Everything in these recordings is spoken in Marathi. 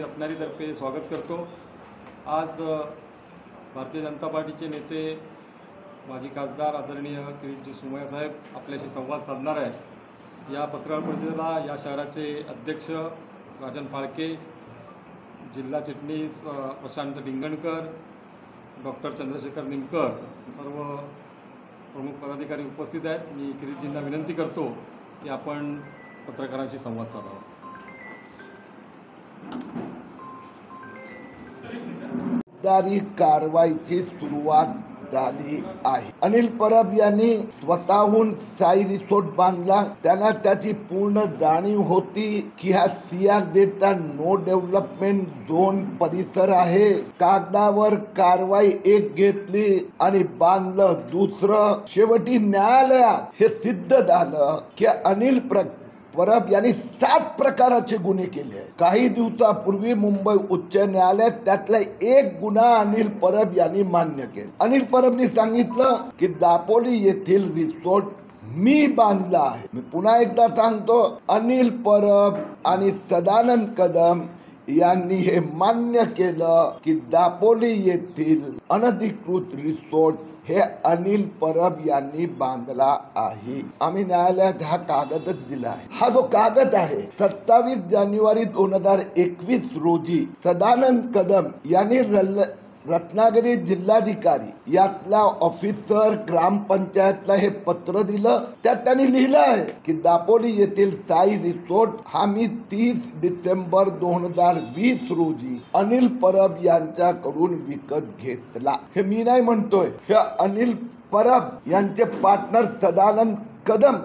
रत्नागिरीतर्फे स्वागत करतो। आज भारतीय जनता पार्टीचे नेते माजी खासदार आदरणीय किरीटजी सोमय्या साहेब आपल्याशी संवाद साधणार आहेत। या पत्रकार परिषदेला या शहराचे अध्यक्ष राजन फाळके, जिल्हा चिटणीस प्रशांत डिंगणकर, डॉक्टर चंद्रशेखर निमकर, सर्व प्रमुख पदाधिकारी उपस्थित आहेत। मी किरीटजींना विनंती करतो की आपण पत्रकारांशी संवाद साधावा। फौजदारी कारवाईची सुरुवात झाली आहे। अनिल परब यांनी स्वतःहून साई रिसोर्ट बांधला। त्यांना त्याची पूर्ण जाणीव होती की हा CR नो डेव्हलपमेंट झोन परिसर आहे। कागदावर कारवाई एक घेतली आणि बांधलं दुसरं। शेवटी न्यायालयात हे सिद्ध झालं की अनिल परब यांनी 7 प्रकाराचे गुन्हे केले आहेत। काही दिवसापूर्वी मुंबई उच्च न्यायालयात त्यातला एक गुन्हा अनिल परब यांनी मान्य केला। अनिल परबनी सांगितलं की दापोली येथील रिसोर्ट मी बांधला आहे। मी पुन्हा एकदा सांगतो, अनिल परब आणि सदानंद कदम यांनी हे मान्य केलं की दापोली येथील अनधिकृत रिसोर्ट हे अनिल परब यांनी बांधला आहे। आम्ही न्यायालयात हा कागदच दिला आहे। हा जो कागद आहे 27 जानेवारी 2021 रोजी सदानंद कदम यांनी रत्नागिरी जिल्हाधिकारी यातला ऑफिसर ग्रामपंचायतला हे पत्र दिलं। त्यात त्यांनी लिहिलं आहे की दापोली येथील साई रिसोर्ट हा मी 30 डिसेंबर 2020 रोजी अनिल परब यांच्याकडून विकत घेतला। हे मी नाही म्हणतोय, हे अनिल परब यांचे पार्टनर सदानंद कदम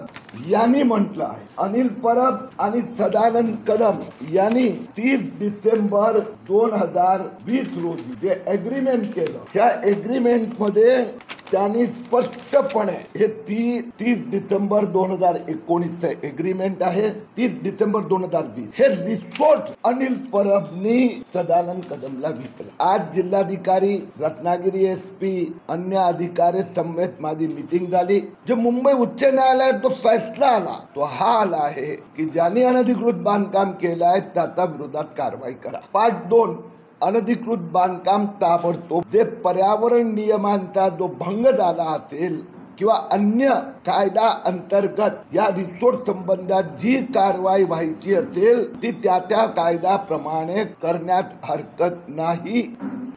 यांनी म्हटलं आहे। अनिल परब आणि सदानंद कदम यांनी 30 डिसेंबर 2020 रोजी जे एग्रीमेंट केलं, ह्या एग्रीमेंट मध्ये त्यांनी स्पष्टपणे हे 30 डिसेंबर 2019 एग्रीमेंट आहे, 30 डिसेंबर 2020 हे रिसोर्ट अनिल परबनी सदानंद कदमला विकलं। आज जिल्हाधिकारी, रत्नागिरी SP, अन्य अधिकारी समेत माझी मीटिंग झाली। जो मुंबई उच्च न्यायालयात जो फैसला आला तो हा आला आहे की ज्यांनी अनधिकृत बांधकाम केलं आहे त्याच्या विरोधात कारवाई करा। पार्ट 2, अनधिकृत बांधकाम ताबडतोब, जे पर्यावरण नियमांचा जो भंग झाला असेल किंवा अन्य कायदा अंतर्गत या रिसोर्ट संबंधात जी कारवाई व्हायची असेल ती त्या कायद्याप्रमाणे करण्यात हरकत नाही।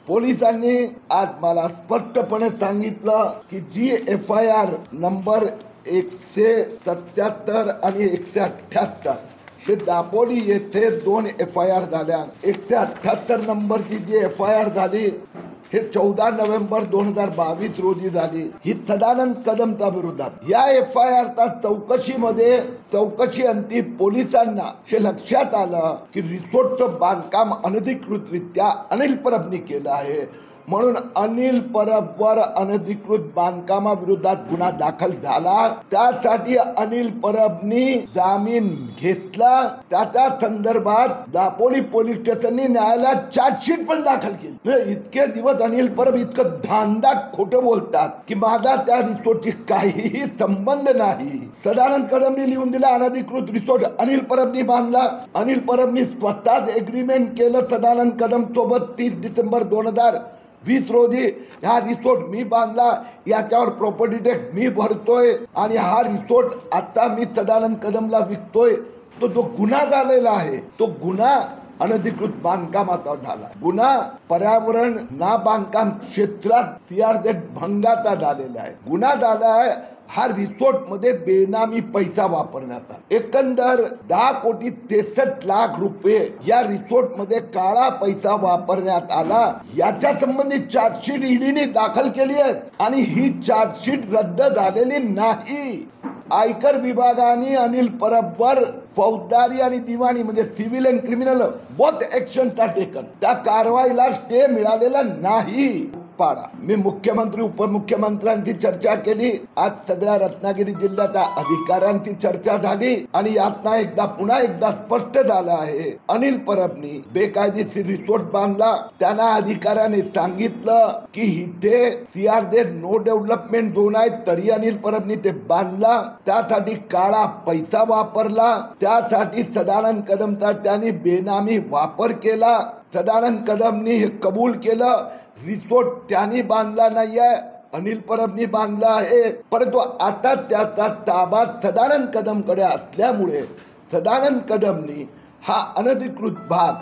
पोलिसांनी आज मला स्पष्टपणे सांगितलं की जी FIR नंबर 177 आणि 178 हे दापोली येथे 2 FIR झाल्या। 178 नंबरची जी FIR झाली हे 14 नोव्हेंबर 2022 रोजी झाली, ही सदानंद कदमच्या विरोधात। या FIR च्या चौकशी अंती पोलिसांना हे लक्षात आलं की रिसोर्टचं बांधकाम अनधिकृतरित्या अनिल परबनी केलं आहे, म्हणून अनिल परबवर अनधिकृत बांधकामाविरोधात गुन्हा दाखल झाला। त्यासाठी अनिल परबनी जामीन घेतला। त्याच्या संदर्भात दापोली पोलीस स्टेशननी न्यायालयात चार्जशीट पण दाखल केली। इतके दिवस अनिल परब इतकं धांदाट खोटं बोलतात की माझा त्या रिसोर्टशी काहीही संबंध नाही। सदानंद कदमनी लिहून दिला अनधिकृत रिसोर्ट अनिल परबनी बांधला। अनिल परबनी स्वतःच एग्रीमेंट केलं सदानंद कदम सोबत 30 डिसेंबर 2020 रोजी हा रिसोर्ट मी बांधला, याच्यावर प्रॉपर्टी टॅक्स मी भरतोय आणि हा रिसोर्ट आता मी सदानंद कदमला विकतोय। तो जो गुन्हा झालेला आहे तो गुन्हा अनधिकृत बांधकामाचा झाला। गुन्हा पर्यावरण ना बांधकाम क्षेत्रात CRZ भंगाचा झालेला आहे। गुन्हा झाला आहे हा रिसोर्ट मध्ये बेनामी पैसा वापरण्यात आला। एकंदर 10,63,00,000 रुपये या रिसोर्ट मध्ये काळा पैसा वापरण्यात आला। याच्या संबंधित चार्जशीट ईडीने दाखल केली आहे आणि ही चार्जशीट रद्द झालेली नाही। आयकर विभागाने अनिल परबवर फौजदारी आणि दिवाणी म्हणजे civil and criminal both action taken, त्या कारवाईला स्टे मिळालेला नाही। पाडा. मी मुख्यमंत्री उपमुख्यमंत्र्यांची चर्चा केली. आज सगळ्या रत्नागिरी जिल्ह्याच्या अधिकाऱ्यांची चर्चा झाली आणि यातना पुन्हा एकदा स्पष्ट झालं आहे, अनिल परबनी बेकायदेशीर रिसोर्ट बांधला. त्यांना अधिकाऱ्याने सांगितलं की इथे CRZ नो डेव्हलपमेंट झोन आहे, तरी अनिल परबनी ते बांधला. त्यासाठी काळा पैसा वापरला. त्यासाठी सदानंद कदमचा त्यांनी बेनामी वापर केला. सदानंद कदमनी हे कबूल केलं, रिसोर्ट त्यांनी बांधला नाहीये, अनिल परबनी बांधला आहे. परंतु आता त्याचा ताबा सदानंद कदमकडे असल्यामुळे सदानंद कदमनी हा अनधिकृत भाग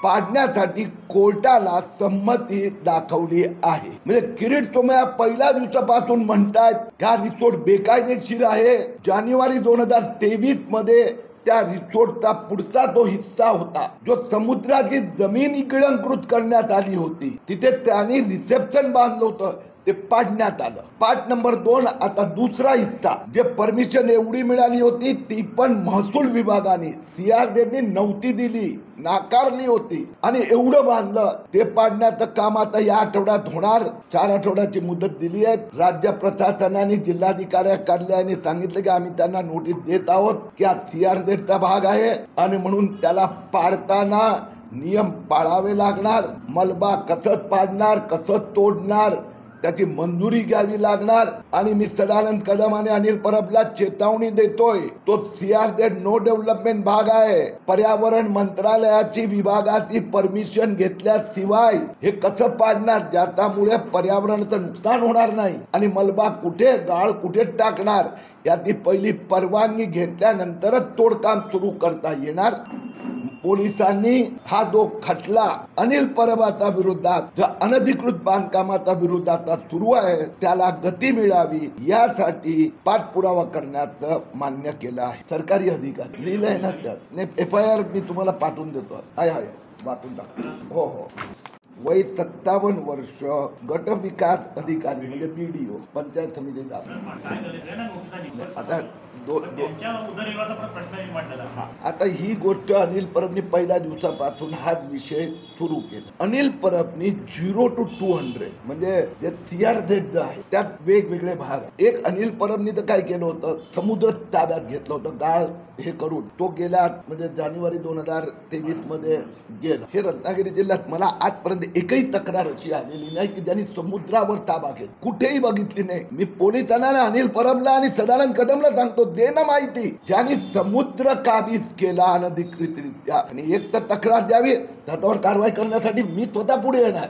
पाडण्यासाठी कोर्टाला संमती दाखवली आहे. म्हणजे किरीट सोमय्या पहिल्या दिवसापासून म्हणतायत हा रिसोर्ट बेकायदेशीर आहे. जानेवारी 2023 मध्ये त्या रिसोर्टचा पुढचा जो हिस्सा होता, जो समुद्राची जमीन गिळंकृत करण्यात आली होती, तिथे त्यांनी रिसेप्शन बांधलं होतं, ते पाडण्यात आलं. पार्ट नंबर 2 आता दुसरा हिस्सा, जे परमिशन एवढी मिळाली होती ती पण महसूल विभागाने CRZ नव्हती दिली, नाकारली होती आणि एवढं बांधलं. ते पाडण्याचं काम आता या आठवड्यात होणार. 4 आठवड्याची मुदत दिली आहे. राज्य प्रशासनाने जिल्हाधिकारी कार्यालयाने सांगितलं की आम्ही त्यांना नोटीस देत आहोत की हा CRZचा भाग आहे आणि म्हणून त्याला पाडताना नियम पाळावे लागणार. मलबा कसं पाडणार, कसं तोडणार, त्याची मंजुरी घ्यावी लागणार. आणि मी सदानंद कदम आणि अनिल परबला चेतावणी देतोय, तो CRZ नो डेव्हलपमेंट भाग आहे. पर्यावरण मंत्रालयाची विभागाची परमिशन घेतल्याशिवाय हे कसं पाडणार, ज्याच्यामुळे पर्यावरणाचं नुकसान होणार नाही. आणि मलबा कुठे, गाळ कुठे टाकणार, याची पहिली परवानगी घेतल्यानंतरच तोडकाम सुरू करता येणार. पोलिसांनी हा जो खटला अनिल परबाचा विरोधात, जो अनधिकृत बांधकामाचा विरोधात सुरू आहे, त्याला गती मिळावी यासाठी पाठपुरावा करण्याचं मान्य केलं आहे. सरकारी अधिकारी लिहिलंय ना त्यात. FIR मी तुम्हाला पाठवून देतो. आहे वाचून टाकतो. हो. वय 57 वर्ष, गट विकास अधिकारी म्हणजे BDO, पंचायत समितीचा. आता आता ही गोष्ट अनिल परबनी पहिल्या दिवसापासून हाच विषय सुरू केला. अनिल परबनी 0 to 200 म्हणजे जे CRZ आहे त्यात वेगवेगळे भाग. एक अनिल परबनी तर काय केलं होतं, समुद्र ताब्यात घेतलं होतं, गाळ हे करून. तो गेल्या म्हणजे जानेवारी 2023 मध्ये गेला. हे रत्नागिरी जिल्ह्यात मला आजपर्यंत एकही तक्रार अशी आलेली नाही की ज्यांनी समुद्रावर ताबा घेतला, कुठेही बघितली नाही. मी पोलिसांना अनिल परबला आणि सदानंद कदमला सांगतो, दे ना माहिती ज्यांनी समुद्र काबीज केला अनधिकृतरित्या, आणि एक तर तक्रार द्यावी, त्याच्यावर कारवाई करण्यासाठी मी स्वतः पुढे येणार.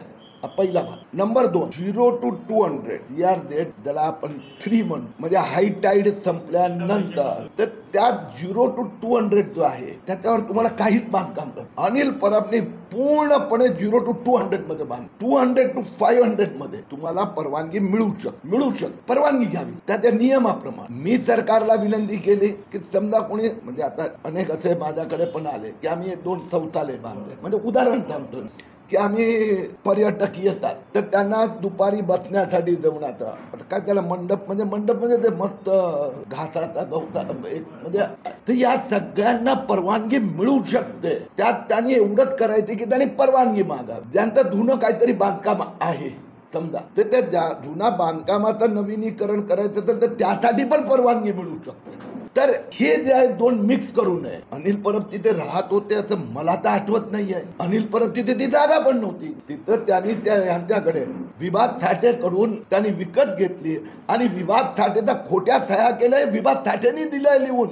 पहिला भाग. नंबर 2, 0 to 200 CRZ, ज्याला आपण 3 म्हणू, म्हणजे हाय टाईड संपल्यानंतर, तर त्यात 0 to 200 जो आहे त्याच्यावर तुम्हाला काहीच बांधकाम कर. अनिल परबने पूर्णपणे 0 to 200 मध्ये बांध. 200 to 500 मध्ये तुम्हाला परवानगी मिळू शकते. परवानगी घ्यावी त्याच्या नियमाप्रमाणे. मी सरकारला विनंती केली की समजा कोणी, म्हणजे आता अनेक असे माझ्याकडे पण आले की आम्ही 2 शौचालय बांधले, म्हणजे उदाहरण सांगतो की आम्ही पर्यटक येतात तर त्यांना दुपारी बसण्यासाठी जेवण. आता काय त्याला मंडप म्हणजे ते मस्त घासाचा गवता म्हणजे, तर या सगळ्यांना परवानगी मिळू शकते. त्यात त्यांनी एवढंच करायचं की त्यांनी परवानगी मागावी. ज्यांचं जुनं काहीतरी बांधकाम आहे समजा, तर त्या जुना बांधकामाचं नवीनीकरण करायचं तर त्यासाठी पण परवानगी मिळू शकते. तर हे जे आहे 2 मिक्स करू नये. अनिल परब तिथे राहत होते असं मला तर आठवत नाहीये. अनिल परब तिथे ती जागा पण नव्हती. तिथं त्यांनी यांच्याकडे विभाग थाटेकडून त्यांनी विकत घेतली आणि विभाग थाटेचा खोट्या सह्या केल्या, विभाग थाटेने दिलंय लिहून.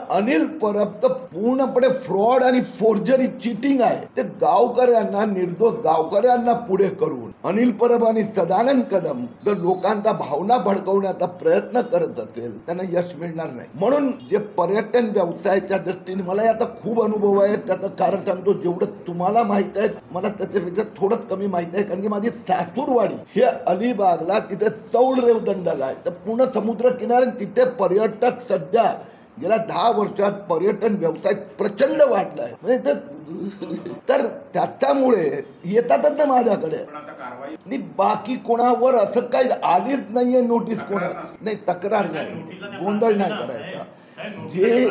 अनिल परब तर पूर्णपणे फ्रॉड आणि फोर्जरी, चिटिंग आहे. ते गावकऱ्यांना, निर्दोष गावकऱ्यांना पुढे करून अनिल परब आणि सदानंद कदम जर लोकांचा भावना भडकवण्याचा प्रयत्न करत असेल, त्यांना यश मिळणार नाही. म्हणून जे पर्यटन व्यवसायाच्या दृष्टीने मला याचा खूप अनुभव आहे. त्याचं कारण सांगतो, जेवढं तुम्हाला माहित आहे मला त्याच्यापेक्षा थोडंच कमी माहित आहे, कारण की माझी सासूरवाडी हे अलिबागला, तिथे चौल रेवदंडाला आहे. तर पूर्ण समुद्र किनारे तिथे पर्यटक सध्या गेल्या 10 वर्षात पर्यटन व्यवसाय प्रचंड वाढला आहे. म्हणजे तर त्याच्यामुळे येतातच ना माझ्याकडे. बाकी कोणावर असं काही आलीच नाहीये नोटीस, कोणा नाही, तक्रार नाही, गोंधळ नाही करायचा. जे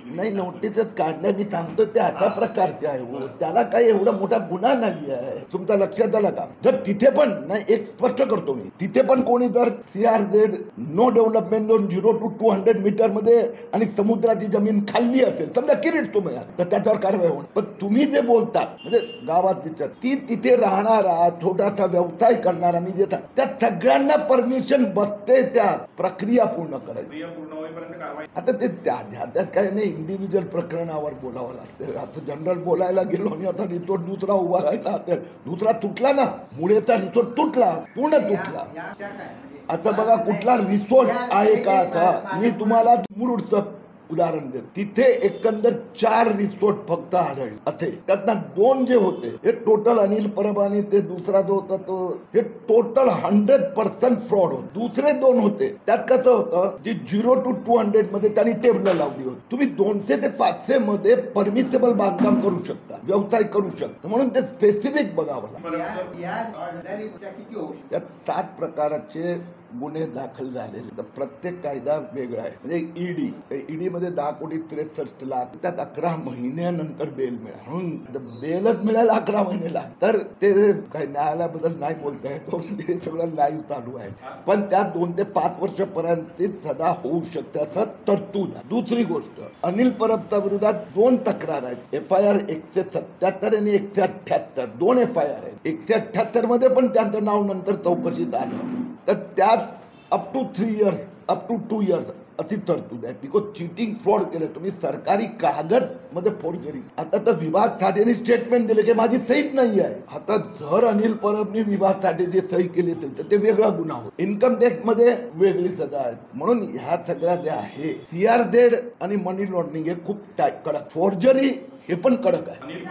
नाही, नोटीसच काढल्या मी सांगतो ते अशा प्रकारचे आहे हो. त्याला काही एवढा मोठा गुन्हा नाही आहे. तुमच्या लक्षात आलं का? जर तिथे पण नाही, एक स्पष्ट करतो मी, तिथे पण कोणी जर CRZ no development zone 0 to 200 metre मध्ये आणि समुद्राची जमीन खाल्ली असेल, समजा किरीट तुम्ही, तर त्याच्यावर कारवाई होईल. पण तुम्ही जे बोलता म्हणजे गावात ती तिथे राहणारा छोटासा व्यवसाय करणारा मी जे त्या सगळ्यांना परमिशन बसते, त्या प्रक्रिया पूर्ण करायची. आता ते त्यात काय नाही, इंडिव्हिज्युअल प्रकरणावर बोलावं लागतं. आता जनरल बोलायला गेलो आणि आता रिसोर्ट दुसरा उभा राहिला, तर दुसरा तुटला ना, मुळेचा रिसोर्ट तुटला, पूर्ण तुटला. आता बघा कुठला रिसोर्ट आहे का? आता मी तुम्हाला मुरुडचं उदाहरण देतो. तिथे एकंदर 4 रिसोर्ट फक्त आढळले असे, त्यातनं 2 जे होते हे टोटल अनिल परब आणि ते दुसरा जो होता तो हे टोटल 100% फ्रॉड होते. दुसरे 2 होते त्यात कसं होतं, जे 0 to 200 मध्ये त्यांनी टेबल लावली होती. तुम्ही 200 ते 500 मध्ये परमिसेबल बांधकाम करू शकता, व्यवसाय करू शकता, म्हणून ते स्पेसिफिक बघावं लागतं. त्यात 7 प्रकारचे गुन्हे दाखल झालेले, तर प्रत्येक कायदा वेगळा आहे. म्हणजे ईडी मध्ये 10 कोटी 63 लाख, त्यात 11 महिन्यानंतर बेल मिळाला, म्हणून बेलच मिळाला 11 महिन्याला. तर ते काही न्यायालयाबद्दल नाही बोलता येतो, ते सगळं लाईव्ह चालू आहे. पण त्यात 2 ते 5 वर्षापर्यंत सदा होऊ शकते असं तरतूद आहे. दुसरी गोष्ट, अनिल परबच्या विरोधात 2 तक्रार आहेत. FIR 177 आणि 178, 2 FIR आहेत. 178 मध्ये पण त्यांचं नाव नंतर चौकशीत आलं, तर त्यात up to 3 years, up to 2 years अशी तरतूद आहे. बिकॉज चिटिंग, फ्रॉड केलं तुम्ही, सरकारी कागद मध्ये फोर्जरी. आता तर विभाग साठेने स्टेटमेंट दिले की माझी सहीच नाही आहे. आता जर अनिल परबने विभाग साठे जे सही केली असेल तर ते वेगळा गुन्हा होतो. इन्कम टॅक्स मध्ये वेगळी सजा आहे. म्हणून ह्या सगळ्या ज्या आहे, CRZ आणि मनी लॉन्ड्रिंग हे खूप कडक, फोर्जरी हे पण कडक आहे.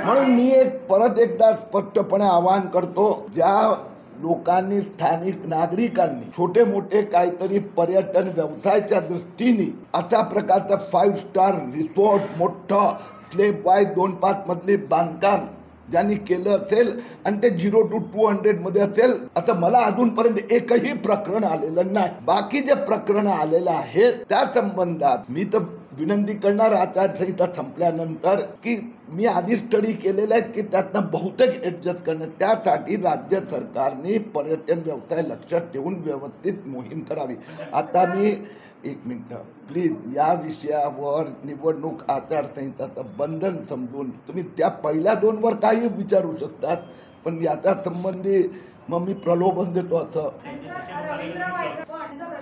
म्हणून मी परत एकदा स्पष्टपणे आवाहन करतो, ज्या लोकांनी, स्थानिक नागरिकांनी छोटे मोठे काहीतरी पर्यटन व्यवसायाच्या दृष्टीने अशा प्रकारचा 5 स्टार रिसॉर्ट, मोठं स्लेब वाईज 2-5 मजली बांधकाम ज्यांनी केलं असेल आणि ते 0 to 200 मध्ये असेल, आता मला अजूनपर्यंत एकही प्रकरण आलेलं नाही. बाकी जे प्रकरण आलेलं आहे त्या संबंधात मी तर विनंती करणार, आचारसंहिता संपल्यानंतर, की मी आधी स्टडी केलेला आहे की त्यातनं बहुतेक ऍडजस्ट करणं. त्यासाठी राज्य सरकारने पर्यटन व्यवसाय लक्षात ठेवून व्यवस्थित मोहीम करावी. आता मी 1 मिनिट प्लीज, या विषयावर निवडणूक आचारसंहिताचं बंधन समजून तुम्ही त्या पहिल्या 2 वर काही विचारू शकतात, पण याच्या संबंधी मग मी प्रलोभन देतो असं.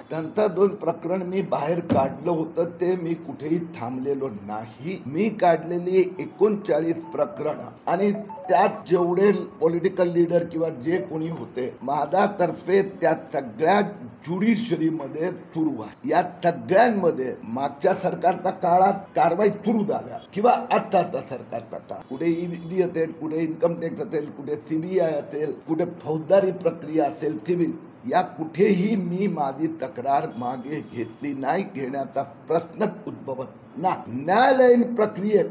त्यांचा 2 प्रकरण मी बाहेर काढलं होतं, ते मी कुठेही थांबलेलो नाही. मी काढलेली 39 प्रकरण आणि त्यात जेवढे पॉलिटिकल लीडर किंवा जे कोणी होते माझ्यातर्फे, त्या सगळ्या ज्युडिशरी मध्ये सुरू आहे. या सगळ्यांमध्ये मागच्या सरकारच्या काळात कारवाई सुरू झाल्या किंवा आताचा सरकारचा काळ, कुठे ईडी असेल, कुठे इन्कम टॅक्स असेल, कुठे CBI असेल, कुठे फौजदारी प्रक्रिया असेल, सिव्हिल, या कुठेही मी माझी तक्रार मागे घेतली नाही, घेण्याचा प्रश्नच उद्भवत नाही. न्यायालयीन प्रक्रियेत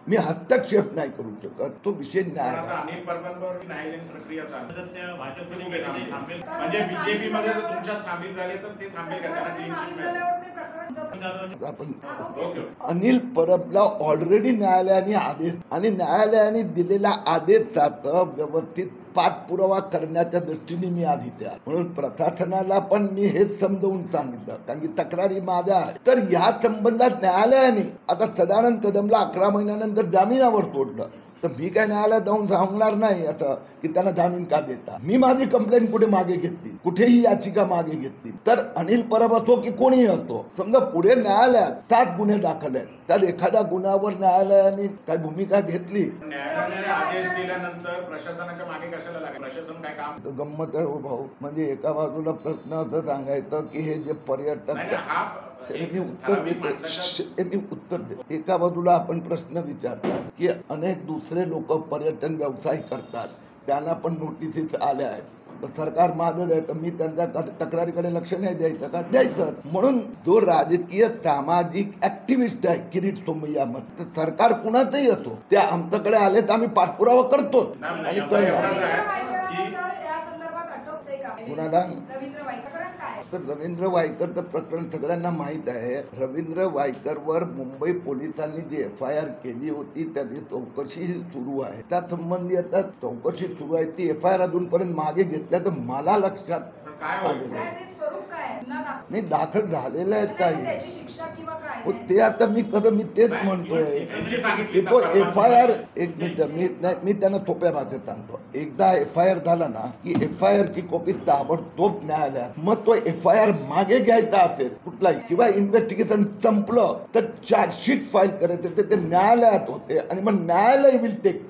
मी हस्तक्षेप नाही करू शकत, तो विषय न्यायालय. आपण अनिल परबला ऑलरेडी न्यायालयाने आदेश आणि न्यायालयाने दिलेल्या आदेशाचा व्यवस्थित पाठपुरावा करण्याच्या दृष्टीने मी आधी त्या, म्हणून प्रशासनाला पण मी हेच समजावून सांगितलं, कारण की तक्रारी माझ्या आहे. तर या संबंधात न्यायालयाने आता सदानंद कदमला 11 महिन्यानंतर जामिनावर सोडलं, तर मी काय न्यायालयात जाऊन सांगणार नाही आता की त्यांना जामीन का देता. मी माझी कंप्लेंट कुठे मागे घेतली, कुठेही याचिका मागे घेतली. तर अनिल परब असो की कोणीही असो, समजा पुढे न्यायालयात 7 गुन्हे दाखल आहेत, तर एखाद्या गुन्ह्यावर न्यायालयाने काय भूमिका घेतली. आदेश दिल्यानंतर प्रशासनाच्या मागे कशाला लागेल? प्रशासन काय काम? गंमत आहे हो भाऊ, म्हणजे एका बाजूला प्रश्न असं सांगायचं की हे जे पर्यटक, मी उत्तर देतो. एका बाजूला आपण प्रश्न विचारतात की अनेक दुसरे लोक पर्यटन व्यवसाय करतात, त्यांना पण नोटिसेस आल्या आहेत, तर सरकार माझं आहे, तर मी त्यांच्या तक्रारीकडे लक्ष नाही द्यायचं का? द्यायचं. म्हणून जो राजकीय सामाजिक ऍक्टिव्हिस्ट आहे किरीट सोमय्या मत, सरकार कुणाचंही असो, ते आमच्याकडे आले तर आम्ही पाठपुरावा करतो. आणि कुणाला तर रवींद्र वायकरचं प्रकरण सगळ्यांना माहीत आहे. रवींद्र वायकरवर मुंबई पोलिसांनी जी FIR केली होती त्याची चौकशी सुरू आहे. त्या संबंधी आता चौकशी सुरू आहे. ती FIR अजूनपर्यंत मागे घेतल्या तर मला लक्षात काय आलेलं आहे. काय ते स्वरूप काय आहे? गुन्हा दाखल. नाही दाखल झालेलं आहे ताई. त्याची शिक्षा किंवा काय हो आहे? ते आता मी तेच म्हणतोय त्यांची की सांगितली तो तक्रार. FIR एक मिनिट मी त्यांना सोप्या भाषेत सांगतो. एकदा FIR झाला ना की FIR ची कॉपी ताबडतोब न्यायालयात. मग तो FIR मागे घ्यायचा असेल कुठलाही किंवा इन्व्हेस्टिगेशन संपलं तर चार्जशीट फाईल करायचं ते न्यायालयात होते आणि मग न्यायालय विल टेक.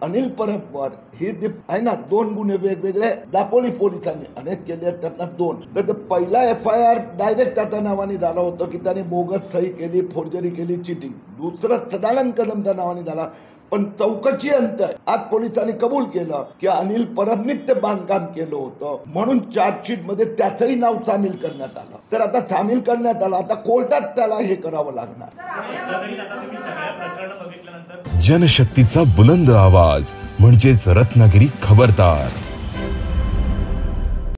अनिल परबवर हे जे आहे ना 2 गुन्हे वेगवेगळे दापोली पोलिसांनी अनेक केले आहेत त्यातला 2. तर पहिला FIR डायरेक्ट त्याच्या नावाने झाला होता की त्याने बोगस सही केली, फोर्जरी केली, चिटिंग. दुसरा सदानंद कदमच्या नावाने झाला. पण चौकशी अंतर आज पोलिसांनी कबूल केलं की अनिल परबनीच ते बांधकाम केलं होतं म्हणून चार्जशीट मध्ये त्याचंही नाव सामील करण्यात आलं. तर आता सामील करण्यात आलं, आता कोर्टात त्याला हे करावं लागणार. सर, आपल्या जनशक्तीचा बुलंद आवाज म्हणजेच रत्नागिरी खबरदार.